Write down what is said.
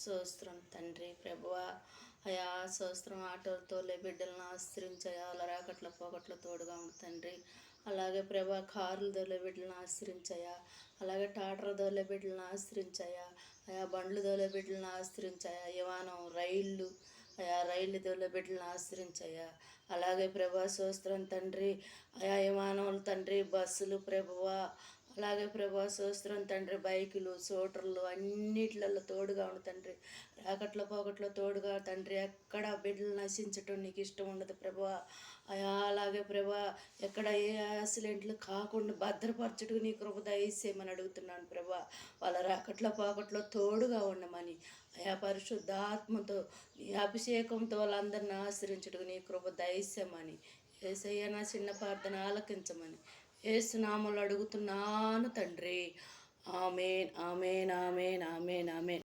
స్తోత్రం తండ్రి ప్రభువా. అయా స్తోత్రం. ఆటోలతోలే బిడ్డలను ఆశ్రయించయా, అలా రాకట్ల పోకట్ల తోడుగా ఉండు తండ్రి. అలాగే ప్రభా కార్లు దోలే బిడ్డలను ఆశ్రయించయా, అలాగే టాటర్ దోలే బిడ్డలను ఆశ్రయించయా, అయా బండ్లు దోలే బిడ్డలను ఆశ్రయించయా, విమానం రైళ్ళు అయా రైలు దోలే బిడ్డలను ఆశ్రయించయా. అలాగే ప్రభా స్తోత్రం తండ్రి. అయా విమానములు తండ్రి, బస్సులు ప్రభువా, అలాగే ప్రభా స్తోత్రం తండ్రి, బైకులు సోటర్లు అన్నిట్లలో తోడుగా ఉండు తండ్రి. రాకట్లో పోకట్లో తోడుగా తండ్రి. ఎక్కడ బిడ్డలు నశించటం నీకు ఇష్టం ఉండదు ప్రభా. అయా అలాగే ప్రభా ఎక్కడ ఏ యాక్సిడెంట్లు కాకుండా భద్రపరచుటకు నీ కృప దయచేయమని అడుగుతున్నాను ప్రభా. వాళ్ళ రాకట్లో పోకట్లో తోడుగా ఉండమని, అయా పరిశుద్ధాత్మతో నీ అభిషేకంతో వాళ్ళందరిని ఆశ్రయించుటకు నీ కృప దయచేయమని, యేసయ్య నా చిన్న ప్రార్థన ఆలకించమని యేసు నామములో అడుగుతున్నాను తండ్రి. ఆమేన్, ఆమేన్, ఆమేన్, ఆమేన్, ఆమేన్.